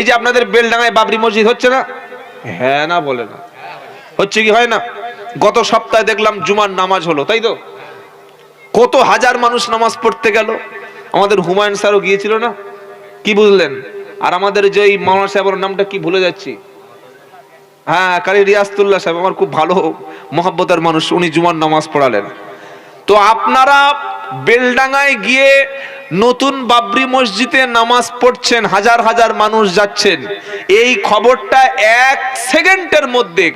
এই যে আপনাদের বেলডাঙ্গায় বাবরি মসজিদ হচ্ছে না? হ্যাঁ না বলে না, হচ্ছে কি হয় না? গত সপ্তাহে দেখলাম জুমার নামাজ হলো, তাই তো? কত হাজার মানুষ নামাজ পড়তে গেল। আমাদের হুমায়ুন স্যারও গিয়েছিল না? কি বুঝলেন? আর আমাদের যে মাওলানা সাহেবের নামটা কি ভুলে যাচ্ছি, হ্যাঁ কারি রিয়াজতুল্লাহ সাহেব, আমার খুব ভালো মহব্বতের মানুষ, উনি জুমার নামাজ পড়ালেন। তো আপনারা বেলডাঙ্গায় গিয়ে নতুন বাবরি মসজিদে নামাজ পড়ছেন, হাজার হাজার মানুষ যাচ্ছেন, এই খবরটা এক সেকেন্ডের মধ্যে,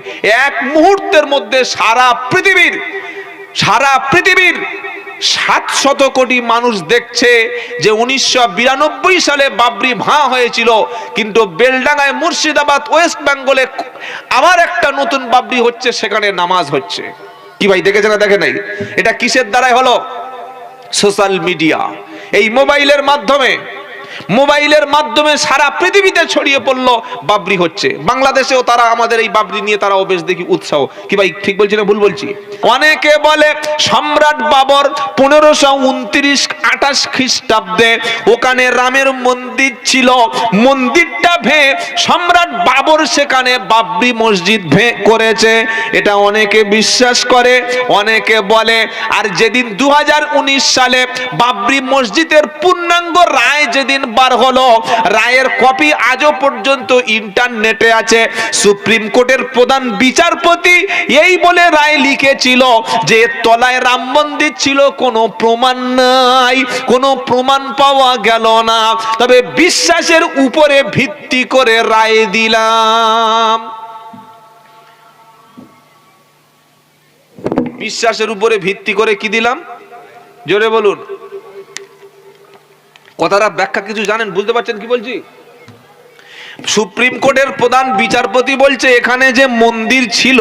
এক মুহূর্তের মধ্যে সারা পৃথিবীর 700 কোটি মানুষ দেখছে যে 1992 সালে বাবরি ভাঙা হয়েছিল, কিন্তু বেলডাঙ্গায়, মুর্শিদাবাদ, ওয়েস্ট বেঙ্গলে আবার একটা নতুন বাবরি হচ্ছে, সেখানে নামাজ হচ্ছে। কি ভাই দেখেছে না? দেখে নাই? এটা কিসের দ্বারাই হলো? সোশ্যাল মিডিয়া, এই মোবাইলের মাধ্যমে সারা পৃথিবীতে ছড়িয়ে পড়লো বাবরি হচ্ছে। বাংলাদেশেও তারা আমাদের এই বাবরি নিয়ে তারাও বেশ দেখি উৎসাহ। কি ভাই ঠিক বলছি না ভুল বলছি? অনেকে বলে সম্রাট বাবর 1529-28 খ্রিস্টাব্দে ওখানে রামের মন্দির ছিল, মন্দিরটা ভেঙে সম্রাট বাবর সেখানে বাবরি মসজিদ করেছে, এটা অনেকে বিশ্বাস করে, অনেকে বলে। আর যেদিন 2019 সালে বাবরি মসজিদের পূর্ণাঙ্গ রায় যেদিন বার হলো, রায়ের কপি আজও পর্যন্ত ইন্টারনেটে আছে। সুপ্রিম কোর্টের প্রধান বিচারপতি এই বলে রায় লিখেছিল যে তলায় রাম মন্দির ছিল, কোনো প্রমাণ নাই, কোনো প্রমাণ পাওয়া গেল না, তবে বিশ্বাসের উপরে ভিত্তি করে রায় দিলাম। বিশ্বাসের উপরে ভিত্তি করে কি দিলাম? জোরে বলুন। কথাটা ব্যাখ্যা কিছু জানেন? বুঝতে পারছেন কি বলছি? সুপ্রিম কোর্টের প্রধান বিচারপতি বলছে এখানে যে মন্দির ছিল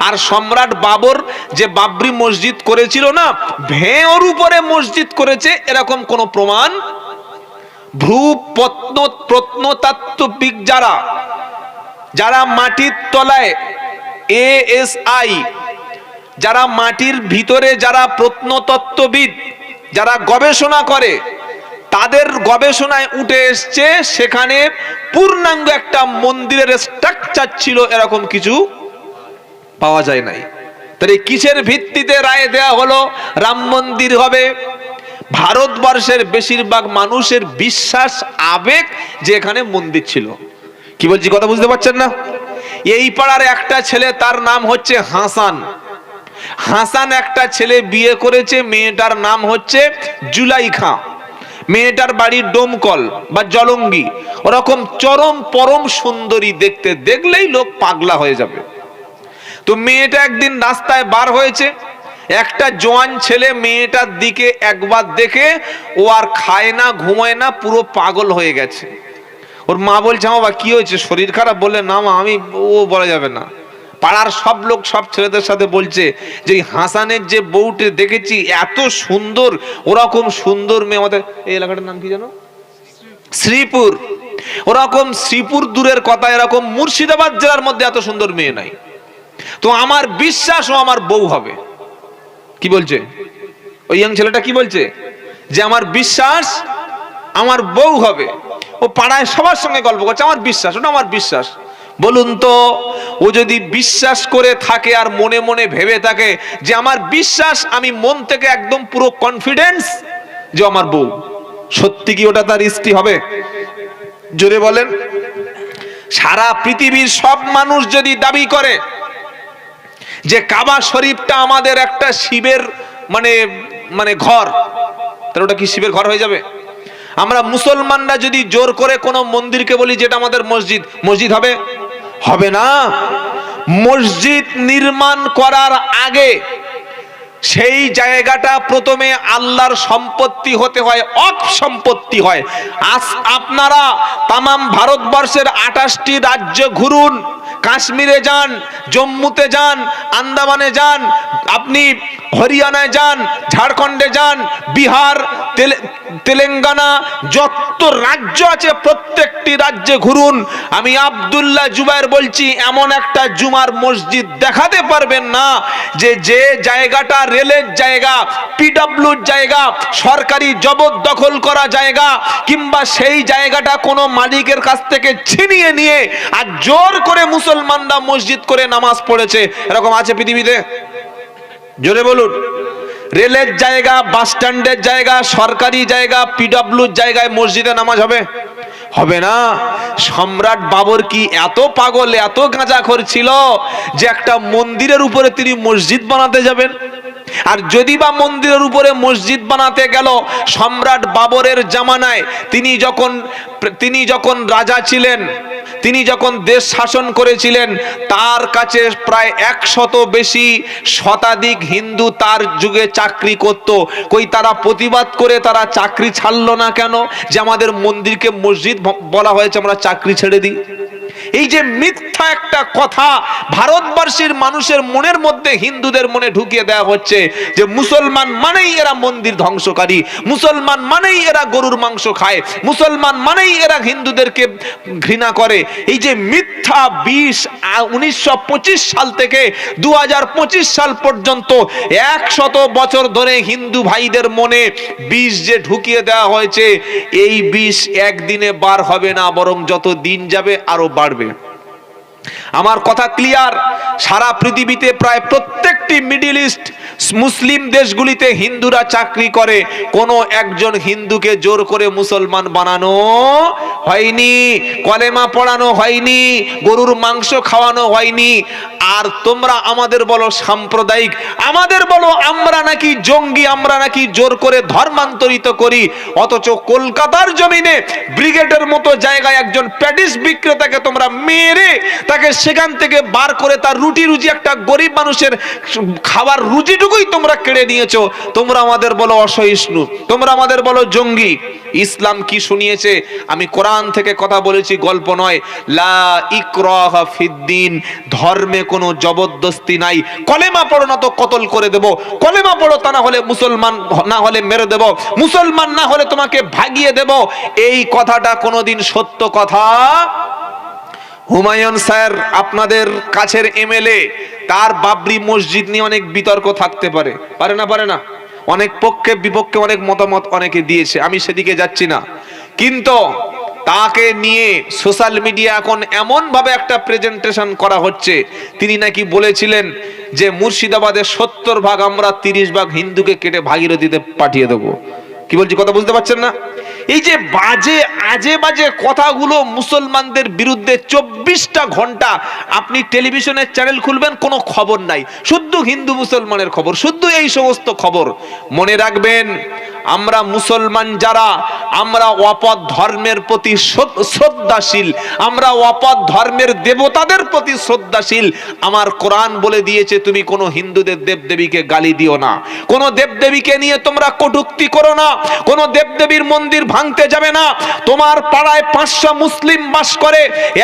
আর সম্রাট বাবর যে বাবরি মসজিদ করেছিল না, ভেঁওর উপরে মসজিদ করেছে, এরকম কোন প্রমাণ প্রত্নতাত্ত্বিক যারা মাটির তলায় ASI, যারা মাটির ভিতরে, যারা প্রত্নতত্ত্ববিদ, যারা গবেষণা করে, তাদের গবেষণায় উঠে এসছে সেখানে পূর্ণাঙ্গ একটা মন্দিরের স্ট্রাকচার ছিল, এরকম কিছু পাওয়া যায় নাই। তাহলে কিসের ভিত্তিতে রায় দেয়া হলো রাম মন্দির হবে? ভারতবর্ষের বেশিরভাগ মানুষের বিশ্বাস, আবেগ যে এখানে মন্দির ছিল। কি বলছি কথা বুঝতে পারছেন না? এই পাড়ার একটা ছেলে, তার নাম হচ্ছে হাসান, একটা ছেলে বিয়ে করেছে, মেয়েটার নাম হচ্ছে জুলাইখা, মেয়েটার বাড়ি ডোমকল বা জলঙ্গি, ওরকম চরম পরম সুন্দরী, দেখতে দেখলেই লোক পাগলা হয়ে যাবে। তো মেয়েটা একদিন রাস্তায় বার হয়েছে, একটা জোয়ান ছেলে মেয়েটার দিকে একবার দেখে ও আর খায় না, ঘুমায় না, পুরো পাগল হয়ে গেছে। ওর মা বলছে বাবা কি হয়েছে, শরীর খারাপ? বললে না মা, আমি ও বলা যাবে না। পাড়ার সব লোক সব ছেলেদের সাথে বলছে যে হাসানের যে বউটে দেখেছি এত সুন্দর, ওরকম সুন্দর মেয়ে আমাদের এই এলাকাটার নাম কি জানো? শ্রীপুর। ওরকম শ্রীপুর দূরের কথা, এরকম মুর্শিদাবাদ জেলার মধ্যে এত সুন্দর মেয়ে নাই। তো আমার বিশ্বাস ও আমার বউ হবে। কি বলছে ওই ইয়াং ছেলেটা? কি বলছে? যে আমার বিশ্বাস আমার বউ হবে। ও পাড়ায় সবার সঙ্গে গল্প করছে, আমার বিশ্বাস, ওটা আমার বিশ্বাস। বলুন তো, ও যদি বিশ্বাস করে থাকে আর মনে মনে ভেবে থাকে যে আমার বিশ্বাস, আমি মন থেকে একদম পুরো কনফিডেন্স যে আমার বউ, সত্যি কি ওটা তার স্ত্রী হবে? জোরে বলেন। সারা পৃথিবীর সব মানুষ যদি দাবি করে যে কাবা শরীফটা আমাদের একটা শিবের মানে ঘর, তাহলে ওটা কি শিবের ঘর হয়ে যাবে? আমরা মুসলমানরা যদি জোর করে কোনো মন্দিরকে বলি যেটা আমাদের মসজিদ হবে? হবে না। মসজিদ নির্মাণ করার আগে সেই জায়গাটা প্রথমে আল্লাহর সম্পত্তি হতে হয়, ওয়াকফ সম্পত্তি হয়। আজ আপনারা তামাম ভারতবর্ষের 28টি রাজ্য ঘুরুন, কাশ্মীরে যান, জম্মুতে যান, আন্দামানে যান, আপনি হরিয়ানায় যান, ঝাড়খণ্ডে যান, বিহার, তেলেঙ্গানা, যত রাজ্য আছে প্রত্যেকটি রাজ্যে ঘুরুন। আমি আব্দুল্লাহ জুবায়ের বলছি, এমন একটা জুমার মসজিদ দেখাতে পারবেন না যে জায়গাটা রেলের জায়গা, পিডব্লিউর জায়গা, সরকারি জবরদখল করা জায়গা, কিংবা সেই জায়গাটা কোনো মালিকের কাছ থেকে ছিনিয়ে নিয়ে আর জোর করে মুসলমানরা মসজিদ করে নামাজ পড়েছে, এরকম আছে পৃথিবীতে? জোরে বলুন। রেলের জায়গা, বাস স্ট্যান্ডের জায়গা, সরকারি জায়গা, পিডব্লিউর জায়গায় মসজিদে নামাজ হবে? হবে না। সম্রাট বাবর কি এত পাগল, এত গাঁজাখোর ছিল যে একটা মন্দিরের উপরে তিনি মসজিদ বানাতে যাবেন? আর যদি বা মন্দিরের উপরে মসজিদ বানাতে গেল, সম্রাট বাবরের জামানায় তিনি যখন রাজা ছিলেন, তিনি যখন দেশ শাসন করেছিলেন, তার কাছে প্রায় 100 বেশি শতাধিক হিন্দু তার যুগে চাকরি করত। কই তারা প্রতিবাদ করে তারা চাকরি ছাড়লো না কেন যে আমাদের মন্দিরকে মসজিদ বলা হয়েছে, আমরা চাকরি ছেড়ে দিই? এই যে মিথ্যা একটা কথা ভারতবর্ষের মানুষের মনের মধ্যে, হিন্দুদের মনে ঢুকিয়ে দেওয়া হচ্ছে যে মুসলমান মানেই এরা মন্দির ধ্বংসকারী, মুসলমান মানেই এরা গরুর মাংস খায়, মুসলমান মানেই এরা হিন্দুদেরকে ঘৃণা করে। এই যে মিথ্যা বিষ 1925 সাল থেকে 2025 সাল পর্যন্ত 100 বছর ধরে হিন্দু ভাইদের মনে বিষ যে ঢুকিয়ে দেওয়া হয়েছে, এই বিষ একদিনে বার হবে না, বরং যত দিন যাবে আরো বাড়বে। আমার কথা ক্লিয়ার। সারা পৃথিবীতে প্রায় প্রত্যেকটি মিডল ইস্ট মুসলিম দেশগুলিতে হিন্দুরা চাকরি করে, কোনো একজন হিন্দুকে জোর করে মুসলমান বানানো হয়নি, কলেমা পড়ানো হয়নি, গরুর মাংস খাওয়ানো হয়নি। আর তোমরা আমাদের বলো সাম্প্রদায়িক, আমাদের বলো আমরা নাকি জঙ্গি, আমরা নাকি জোর করে ধর্মান্তরিত করি, অথচ কলকাতার জমিনে ব্রিগেডের মতো জায়গায় একজন প্যাটিস বিক্রেতাকে তোমরা মেরে তাকে সেখান থেকে বার করে তার রুটি রুজি, একটা গরিব মানুষের খাবার রুজিটুকুই তোমরা কেড়ে নিয়েছো। তোমরা আমাদের বলো অসহিষ্ণু, তোমরা আমাদের বলো জঙ্গি। ইসলাম কি শুনিয়েছে? আমি কোরআন থেকে কথা বলেছি, গল্প নয়। লা ইকরাহা ফিদ্দিন, ধর্মে কোনো জবরদস্তি নাই। কলেমা পড়ো না তো কতল করে দেব, কলেমা পড়ো তা না হলে মুসলমান না হলে মেরে দেব, মুসলমান না হলে তোমাকে ভাগিয়ে দেব। এই কথাটা কোনোদিন সত্য কথা? হুমায়ুন স্যার আপনাদের কাছের এমএলএ, তার বাবরি মসজিদ নিয়ে অনেক বিতর্ক থাকতে পারে, পারে না? পারে না? অনেক পক্ষে বিপক্ষে অনেক মতামত অনেকে দিয়েছে, আমি সেদিকে যাচ্ছি না। কিন্তু তাকে নিয়ে সোশ্যাল মিডিয়া এখন এমন ভাবে একটা প্রেজেন্টেশন করা হচ্ছে, তিনি নাকি বলেছিলেন যে মুর্শিদাবাদের 70 ভাগ আমরা 30 ভাগ হিন্দুকে কেটে ভাগীরথীতে পাঠিয়ে দেবো। কি বলছি কথা বুঝতে পারছেন না? এই যে বাজে আজে বাজে কথাগুলো মুসলমানদের বিরুদ্ধে 24টা ঘন্টা আপনি টেলিভিশনের চ্যানেল খুলবেন, কোনো খবর নাই, শুধু হিন্দু মুসলমানের খবর, শুধু এই সমস্ত খবর। মনে রাখবেন, আমরা মুসলমান যারা, আমরা অপর ধর্মের প্রতি শ্রদ্ধাশীল, আমরা অপর ধর্মের দেবতাদের প্রতি শ্রদ্ধাশীল। আমার কোরআন বলে দিয়েছে তুমি কোনো হিন্দুদের দেবদেবীকে গালি দিও না, কোনো দেবদেবীকে নিয়ে তোমরা কটূক্তি করো না, কোনো দেবদেবীর মন্দির ভাঙতে যাবে না। তোমার পাড়ায় 500 মুসলিম বাস করে,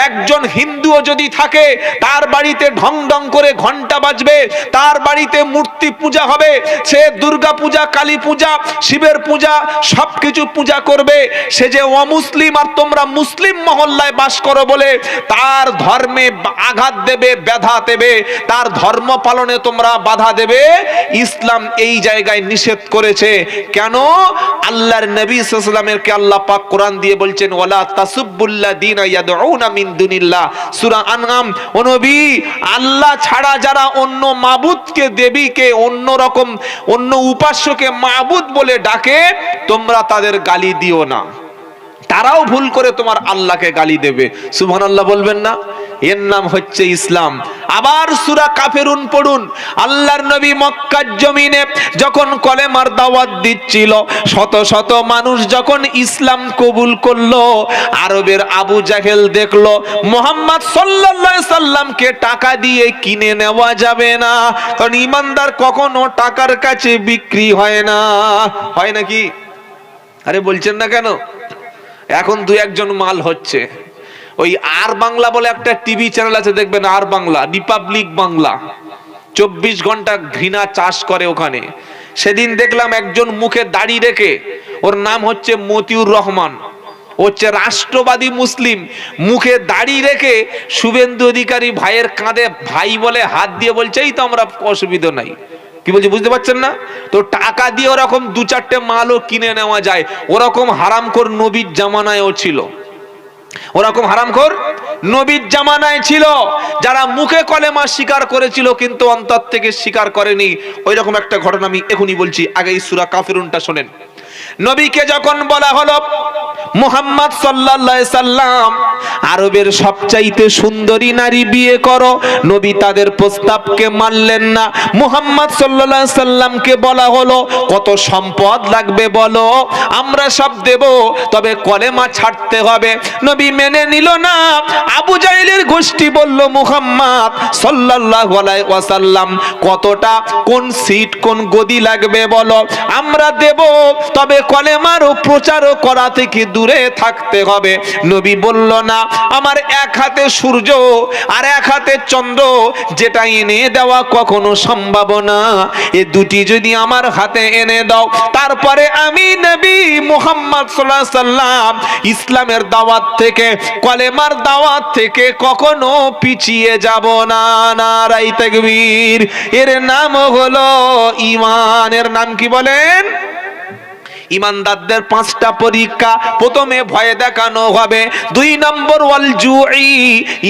একজন হিন্দুও যদি থাকে, তার বাড়িতে ঢং ঢং করে ঘন্টা বাজবে, তার বাড়িতে মূর্তি পূজা হবে, সে দুর্গা পূজা, কালী পূজা, শিবের পূজা, সবকিছু পূজা করবে। সে যে অমুসলিম আর তোমরা মুসলিম মহল্লায় বাস করো বলে তার ধর্মে আঘাত দেবে, ব্যাধা দেবে, তার ধর্ম পালনে তোমরা বাধা দেবে, ইসলাম এই জায়গায় নিষেধ করেছে। কেন? আল্লাহর নবী সাল্লাল্লাহু আলাইহি ওয়াসাল্লামের কে আল্লাহ পাক কোরআন দিয়ে বলছেন, ওয়ালা তাসুবুল্লাযিনা ইয়াদউনা মিন দুনিল্লাহ, সূরা আনআম। ও নবী, আল্লাহ ছাড়া যারা অন্য মাবুদকে, দেবীকে, অন্য রকম অন্য উপাস্যকে মাবুদ বলে ডাকে, তোমরা তাদের গালি দিও না। তারাও ভুল করে তোমার আল্লাহকে গালি দেবে। সুবহানাল্লাহ বলবেন না? এর নাম হচ্ছে ইসলাম। আবার সূরা কাফিরুন পড়ুন। আল্লাহর নবী মক্কার জমিনে যখন কলেমার দাওয়াত দিচ্ছিল, শত শত মানুষ যখন ইসলাম কবুল করলো, আরবের আবু জাহেল দেখলো মুহাম্মদ সাল্লাল্লাহু আলাইহি সাল্লামকে টাকা দিয়ে কিনে নেওয়া যাবে না, কারণ ঈমানদার কখনো টাকার কাছে বিক্রি হয় না। হয় নাকি? আরে বলছেন না কেন? এখন 2-1 জন মাল হচ্ছে, ওই আর বাংলা বলে একটা টিভি চ্যানেল আছে, দেখবেন আর বাংলা, রিপাবলিক বাংলা, 24 ঘন্টা ঘৃণা চাষ করে ওখানে। সেদিন দেখলাম একজন মুখে দাড়ি রেখে, ওর নাম হচ্ছে মতিউর রহমান, হচ্ছে রাষ্ট্রবাদী মুসলিম, মুখে দাড়ি রেখে শুভেন্দু অধিকারী ভাইয়ের কাঁধে ভাই বলে হাত দিয়ে বলছে এই তো আমরা অসুবিধা নাই। কি বলছি বুঝতে পারছেন না? তো টাকা দিয়ে ওরকম 2-4টে মালও কিনে নেওয়া যায়। ওরকম হারামখোর নবীর জামানায়ও ছিল, ওরকম হারামখোর নবীর জামানায় ছিল, যারা মুখে কলেমা স্বীকার করেছিল কিন্তু অন্তর থেকে স্বীকার করেনি। ওই রকম একটা ঘটনা আমি এখনই বলছি, আগে এই সূরা কাফিরুনটা শোনেন। নবীকে যখন বলা হলো মুহাম্মদ সাল্লাল্লাহু আলাইহি সাল্লাম আরবের সবচাইতে সুন্দরী নারী বিয়ে করো, নবী তাদের প্রস্তাবকে মানলেন না। মুহাম্মদ সাল্লাল্লাহু আলাইহি সাল্লামকে বলা হলো কত সম্পদ লাগবে বলো, আমরা সব দেব, তবে কলেমা ছাড়তে হবে। নবী মেনে নিল না। আবু জাহেলের গোষ্ঠী বলল মুহাম্মদ সাল্লাল্লাহু আলাইহি ওয়াসাল্লাম কতটা, কোন সিট কোন গদি লাগবে বলো, আমরা দেব, তবে কলেমারও প্রচারও করা থেকে দূরে থাকতে হবে। নবী বলল না, আমার এক হাতে সূর্য আর এক হাতে চন্দ্র, যেটা এনে দেওয়া কখনো সম্ভব না, এ দুটি যদি আমার হাতে এনে দাও, তারপরে আমি নবী মুহাম্মদ সাল্লাল্লাহু আলাইহি সাল্লাম ইসলামের দাওয়াত থেকে, কলেমার দাওয়াত থেকে কখনো পিছিয়ে যাব না। নারায়ে তাকবীর। এর নাম হলো ঈমান। এর নাম কি বলেন? ইমানদারদের 5টা পরীক্ষা। প্রথমে ভয় দেখানো হবে, 2 নম্বর ওয়াল জুই,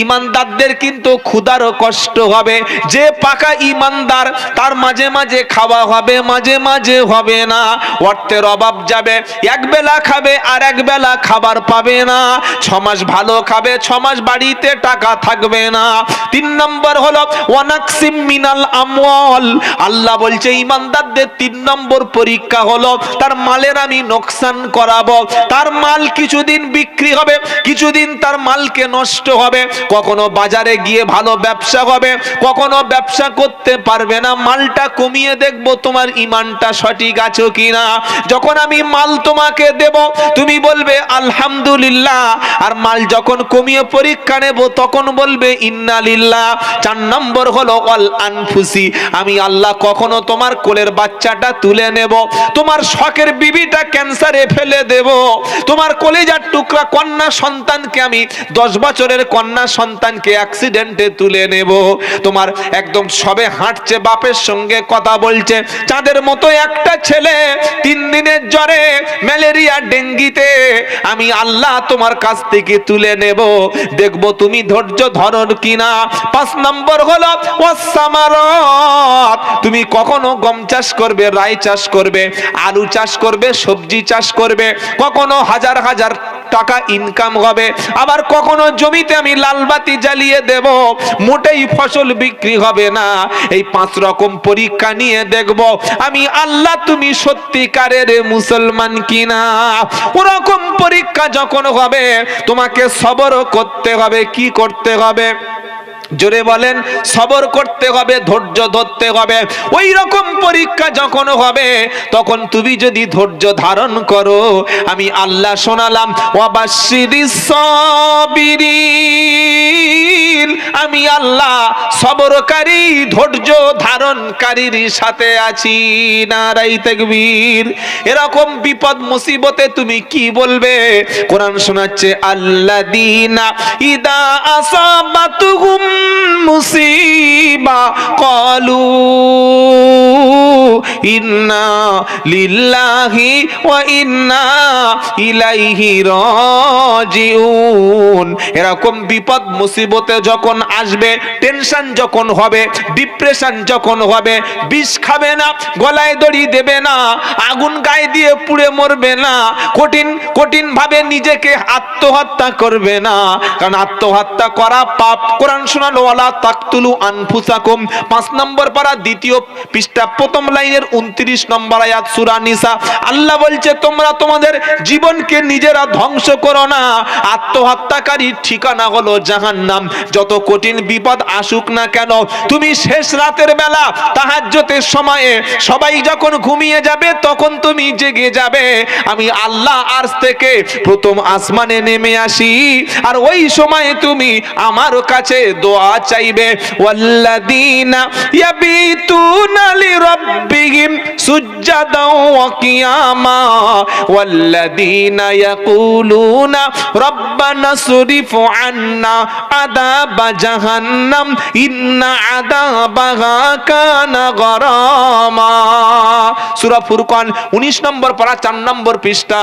ইমানদারদের কিন্তু ক্ষুধার কষ্ট হবে। যে পাকা ইমানদার তার মাঝে মাঝে খাওয়া হবে, মাঝে মাঝে হবে না, অর্থের অভাব যাবে, এক বেলা খাবে আর এক বেলা খাবার পাবে না, 6 মাস ভালো খাবে, 6 মাস বাড়িতে টাকা থাকবে না। 3 নম্বর হলো ওয়ানাকসিম মিনাল আমওয়াল, আল্লাহ বলছে ইমানদারদের 3 নম্বর পরীক্ষা হলো তার মালে আমি নোকসান করাবো। তার মাল কিছুদিন বিক্রি হবে, কিছুদিন তার মালকে নষ্ট হবে, কখনো বাজারে গিয়ে ভালো ব্যবসা হবে, কখনো ব্যবসা করতে পারবে না, মালটা কমিয়ে দেখবো তোমার ইমানটা সঠিক আছে কিনা। যখন আমি মাল তোমাকে দেব তুমি বলবে আলহামদুলিল্লাহ, আর মাল যখন কমিয়ে পরীক্ষা নেব তখন বলবে ইন্না লিল্লাহ। 4 নম্বর হলো ওয়াল আনফুসি, আমি আল্লাহ কখনো তোমার কোলের বাচ্চাটা তুলে নেব, তোমার শখের বিবিটা ক্যান্সারে ফেলে দেব, তোমার কলিজার টুকরা কন্যা সন্তানকে আমি 10 বছরের কন্যা সন্তানকে অ্যাক্সিডেন্টে তুলে নেব, তোমার একদম সবে হাঁটছে বাপের সঙ্গে কথা বলছে চাঁদের মতো একটা ছেলে 3 দিনের জ্বরে ম্যালেরিয়া ডেঙ্গিতে আমি আল্লাহ তোমার কাছ থেকে তুলে নেব, দেখব তুমি ধৈর্য ধরো কিনা। 5 নম্বর হলো ওয়াসসামারাত, তুমি কখনো গম চাষ করবে, রাই চাষ করবে, আলু চাষ করবে, সবজি চাষ করবে, কখনো হাজার হাজার টাকা ইনকাম হবে, আবার কখনো জমিতে আমি লালবাতি জ্বালিয়ে দেব, মোটেই ফসল বিক্রি হবে না। এই 5 রকম পরীক্ষা নিয়ে দেখব আমি আল্লাহ তুমি সত্যিকারের মুসলমান কিনা। ওরকম পরীক্ষা যখন হবে তোমাকে সবর করতে হবে। কি করতে হবে? জোরে বলেন। সবর করতে হবে, ধৈর্য ধরতে হবে। ওই রকম পরীক্ষা যখন হবে তখন তুমি যদি ধৈর্য ধারণ করো, আমি আল্লাহ শোনালাম ওয়াবাশশিরিস সাবিরিন, আমি আল্লাহ সবরকারী ধৈর্য ধারণকারীর সাথে আছি। নারায়ে তাকবীর। এরকম বিপদ মুসিবতে তুমি কি বলবে? কোরআন শোনাচ্ছে আল্লাযীনা ইদা আসাবাতুহুম মুসিবা ক্বালু ইন্না লিল্লাহি ওয়া ইন্না ইলাইহি রাজিউন। এরকম বিপদ মুসিবতে যখন আসবে, টেনশন যখন হবে, ডিপ্রেশন যখন হবে, বিষ খাবে না, গলায় দড়ি দেবে না, আগুন গায়ে দিয়ে পুড়ে মরবে না, কঠিন কঠিন ভাবে নিজেকে আত্মহত্যা করবে না, কারণ আত্মহত্যা করা পাপ। কোরআন শোনালো ওয়ালা তাকতুলু আনফুসাকুম, 5 নম্বর পারা 2য় পৃষ্ঠা 1ম লাইনের 29 নম্বর আয়াত সূরা নিসা। আল্লাহ বলছে তোমরা তোমাদের জীবনকে নিজেরা ধ্বংস করো না, আত্মহত্যাকারীর ঠিকানা হলো জাহান্নাম। যত কঠিন বিপদ আসুক না কেন, তুমি শেষ রাতের বেলা তাহাজ্জুদের সময়ে সবাই যখন ঘুমিয়ে যাবে তখন তুমি জেগে যাবে, আমি আল্লাহ আরশ থেকে প্রথম আসমানে নেমে আসি, আর ওই সময় তুমি আমার কাছে দোয়া চাইবে। ওয়াল্লাযীনা ইয়াবিতুনা লিরাব্বিহিম সুজদাও ওয়া কিয়ামা ওয়াল্লাযীনা ইয়াকুলুনা রব্বানা সরিফ আন্না আযাবা জাহান্নাম ইন্না আযাবাহা কানা গরামা। সূরা ফুরকান 19 নম্বর পারা 4 নম্বর পৃষ্ঠা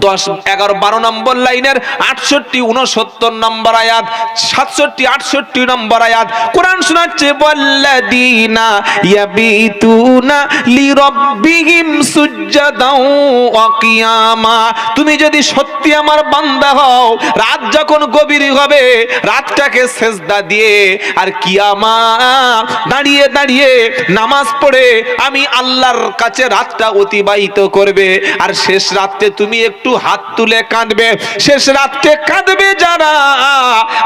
10, 11, 12 নম্বর লাইনের 68, 69 নম্বর আয়াত, 67, 68 নম্বর আয়াত কোরআন শোনাচ্ছে, ওয়াল্লাযীনা ইয়াবিতুনা লিরাব্বিহিম সুজদাও ওয়া কিয়ামা। তুমি যদি সত্যি আমার বান্দা হও, রাত যখন গভীর হবে রাতটাকে সেজদা দিয়ে আর কিয়ামা দাঁড়িয়ে দাঁড়িয়ে নামাজ পড়ে আমি আল্লাহর কাছে রাতটা অতিবাহিত করবে, আর শেষ রাতে তুমি একটু হাত তুলে কাঁদবে। শেষ রাতে কাঁদবে যারা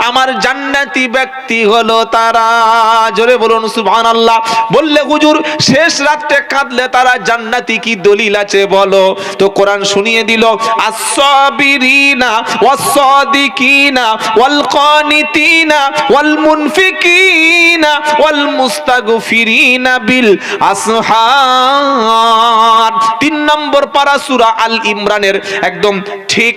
আমার জান্নাতি ব্যক্তি হলো তারা। জোরে বলুন সুবহানাল্লাহ। বললে হুজুর শেষ রাতে কাঁদলে তারা জান্নাতি, কি দলিল আছে বলো? তো কোরআন শুনিয়ে দিল, আস-সাবিরিনা ওয়াস-সাদিকিনা ওয়াল কানিতিনা ওয়াল মুনফিকিনা ওয়াল মুস্তাগফিরিনা বিল আসহার। 3 নম্বর পারা সূরা আল ইমরানের একদম ঠিক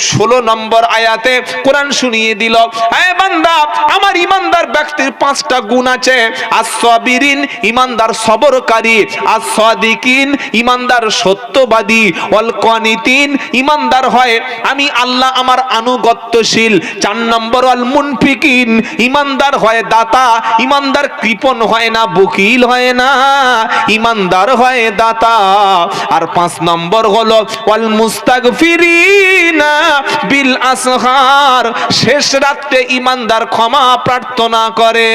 16 নম্বর আয়াতে কোরআন শুনিয়ে দিল, হে বান্দা আমার ইমানদার ব্যক্তির 5টা গুণ আছে। আস-সাবিরিন ইমানদার সবরকারী, আস-সাদিকিন ইমানদার সত্যবাদী, ওয়াল কানিতিন ইমানদার হয় আমি আল্লাহ আমার আনুগত্যশীল। 4 নম্বর ওয়াল মুনফিকিন ইমানদার হয় দাতা, ইমানদার কৃপণ হয় না, বকিল হয় না, ইমানদার হয় দাতা। আর 5 নম্বর হলো ওয়াল মুস্তাগফিরিনা বিল আসহার, শেষ রাতে ইমানদার ক্ষমা প্রার্থনা করে।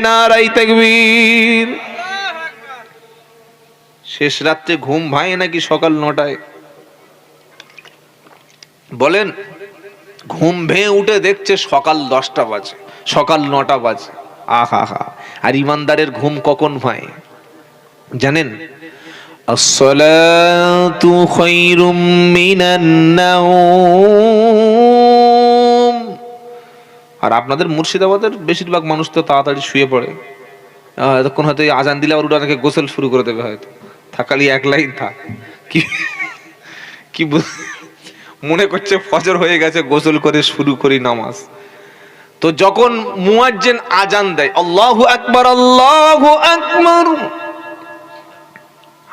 নারায়ে তাকবীর। শেষ রাতে ঘুম ভাঙে নাকি সকাল 9টায়? বলেন, ঘুম ভেঙে উঠে দেখছে সকাল 10টা বাজে, সকাল 9টা বাজে। আহা হা। আর ইমানদারের ঘুম কখন ভাঙে জানেন? আসসালাতু খায়রুম মিনান নাওম। আর আপনাদের মুর্শিদাবাদের বেশিরভাগ মানুষ তো তাড়াতাড়ি শুয়ে পড়ে, এতক্ষণ হয়তো আজান দিলে আবার উঠানকে গোসল শুরু করে দেবে, হয়তো থাকালি এক লাইন থাক, কি মনে করছে ফজর হয়ে গেছে, গোসল করে শুরু করি নামাজ। তো যখন মুয়াজ্জিন আজান দেয় আল্লাহু আকবার আল্লাহু আকবার,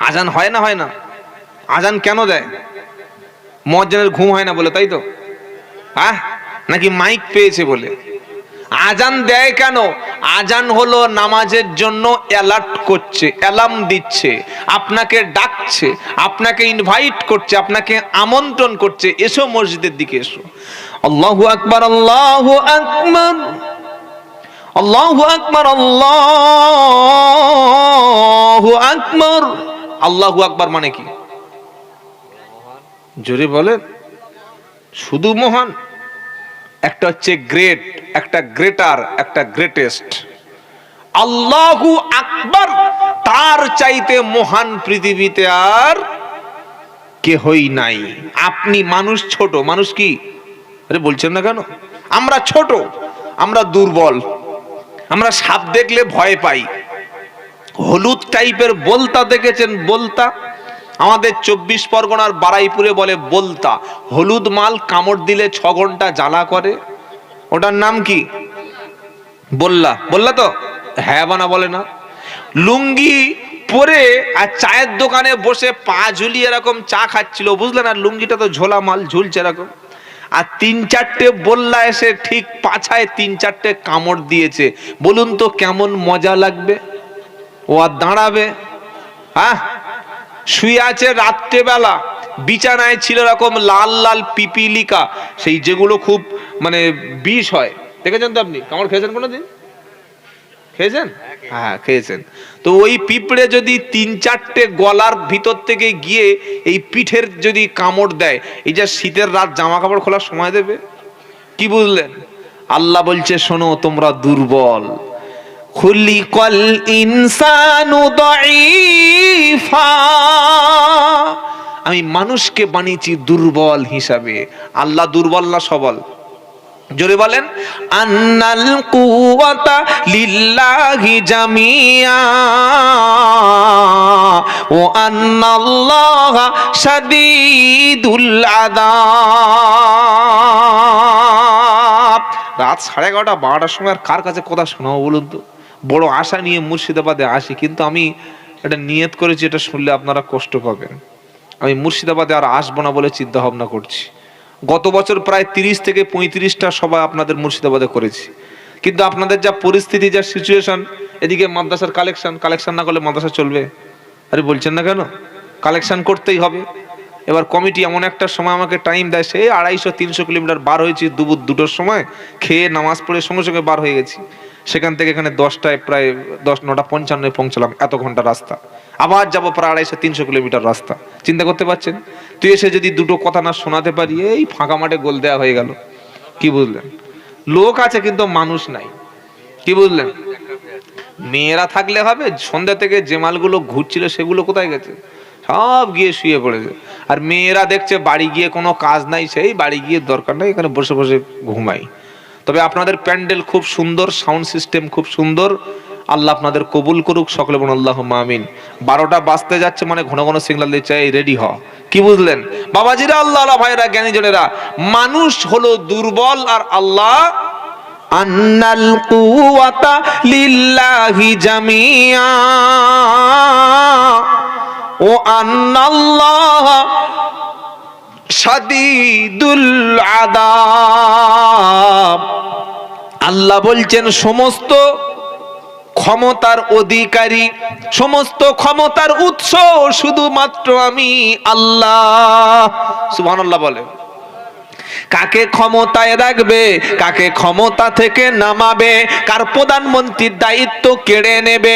আজান হয় না? হয় না। আজান কেন দেয়? মুয়াজ্জিনের ঘুম হয় না বলে, তাই তো? নাকি মাইক পেয়েছে বলে? আজান দেয় কেন? আজান হলো নামাজের জন্য অ্যালার্ট করছে, অ্যালার্ম দিচ্ছে, আপনাকে ডাকছে, আপনাকে ইনভাইট করছে, আপনাকে আমন্ত্রণ করছে, এসো মসজিদের দিকে এসো। আল্লাহু আকবার আল্লাহু আকবার আল্লাহু আকবার আল্লাহু আকবার। আল্লাহু আকবার মানে কি? জোরে বলেন। শুধু মহান? একটা হচ্ছে গ্রেট, একটা গ্রেটার, একটা গ্রেটেস্ট। আল্লাহু আকবার, তার চাইতে মহান পৃথিবীতে আর কেহই নাই। আপনি মানুষ ছোট, মানুষ কি? আরে বলছেন না কেন? আমরা ছোট, আমরা দুর্বল, আমরা সাপ দেখলে ভয় পাই। হলুদ টাইপের বলতা দেখেছেন? বলতা আমাদের 24 পরগনার বারাইপুরে বলে বলতা। হলুদ মাল কামড় দিলে 6 ঘন্টা জ্বালা করে, ওটার নাম কি? বললা। বললা তো? হ্যাঁ বানা বলে না। লুঙ্গি পরে আর চায়ের দোকানে বসে পা ঝুলিয়ে এরকম চা খাচ্ছিল, বুঝলেন? আর লুঙ্গিটা তো ঝোলা মাল, ঝুলছে এরকম। আর 3-4টে বললা এসে ঠিক পাছায় 3-4টে কামড় দিয়েছে। বলুন তো কেমন মজা লাগবে? ও আর দাঁড়াবে? শুয়ে আছে রাত্রেবেলা, বিছানায় ছিল এরকম লাল লাল পিপিলিকা, সেই যেগুলো খুব মানে বিষ হয়, দেখেছেন তো আপনি? কামড় খেয়েছেন কোনোদিন? খেয়েছেন? হ্যাঁ খেয়েছেন। তো ওই পিঁপড়ে যদি 3-4টে গলার ভিতর থেকে গিয়ে এই পিঠের যদি কামড় দেয়, এই যে শীতের রাত জামা কাপড় খোলার সময় দেবে, কি বুঝলেন? আল্লাহ বলছে শোনো তোমরা দুর্বল। খুলিকাল ইনসানু দাঈফা, আমি মানুষকে বানিয়েছি দুর্বল হিসাবে। আল্লাহ দুর্বল না সবল? জোরে বলেন। আন্নাল কুওয়াতা লিল্লাহি জামিআ ওয়া আন্নাল্লাহা শাদীদুল আযাব। রাত 11:30 12টার সময় আর কার কাছে কথা শোনাবো বলুন তো? বড় আশা নিয়ে মুর্শিদাবাদে আসি, কিন্তু আমি এটা নিয়ত করেছি, এটা শুনলে আপনারা কষ্ট পাবেন। আমি মুর্শিদাবাদে আর আসবো না বলে চিন্তা ভাবনা করছি। গত বছর প্রায় 30 থেকে 35টা সভা আপনাদের মুর্শিদাবাদে করেছি, কিন্তু আপনাদের যা পরিস্থিতি, যা সিচুয়েশন, এদিকে মাদ্রাসার কালেকশন না করলে মাদ্রাসা চলবে? আরে বলছেন না কেন? কালেকশন করতেই হবে। এবার কমিটি এমন একটা সময় আমাকে টাইম দেয়, সেই 250-300 কিলোমিটার বার হয়েছি দুপুর 2টোর সময়, খেয়ে নামাজ পড়ে সঙ্গে সঙ্গে বার হয়ে গেছি। সেখান থেকে এখানে 10টায় প্রায় 9:55 পৌঁছলাম, এত ঘন্টা রাস্তা। আবার যাবো প্রায় 250-300 কিলোমিটার রাস্তা। চিন্তা করতে পারছেন? তুই এসে যদি দুটো কথা না শোনাতে পারি, এই ফাঁকা মাঠে গোল দেওয়া হয়ে গেল। কি বুঝলেন? লোক আছে কিন্তু মানুষ নাই। কি বুঝলেন? মেয়েরা থাকলে হবে? সন্ধ্যা থেকে যে মালগুলো ঘুরছিল সেগুলো কোথায় গেছে? সব গিয়ে শুয়ে পড়েছে। আর মেয়েরা দেখছে বাড়ি গিয়ে কোনো কাজ নাই, সেই বাড়ি গিয়ে দরকার নাই, এখানে বসে বসে ঘুমাই। তবে আপনাদের প্যান্ডেল খুব সুন্দর, সাউন্ড সিস্টেম খুব সুন্দর। আল্লাহ আপনাদের কবুল করুক, সকলে বলুন আল্লাহুম্মা আমিন। 12টা বাজতে যাচ্ছে মানে ঘন ঘন সিগন্যাল দিচ্ছে, এই রেডি হ। কি বুঝলেন বাবাজিরা, আল্লাহ ভাইরা, জ্ঞানীজনেরা? মানুষ হলো দুর্বল, আর আল্লাহ আন্নাল কুওয়াতা লিল্লাহি জামিআ ও আন্নাল্লাহা শাদীদুল আযাব। আল্লাহ বলছেন সমস্ত ক্ষমতার অধিকারী, সমস্ত ক্ষমতার উৎস শুধুমাত্র আমি আল্লাহ। সুবহানাল্লাহ বলে। কাকে ক্ষমতায় রাখবে, কাকে ক্ষমতা থেকে নামাবে, কার প্রধানমন্ত্রীর দায়িত্ব কেড়ে নেবে,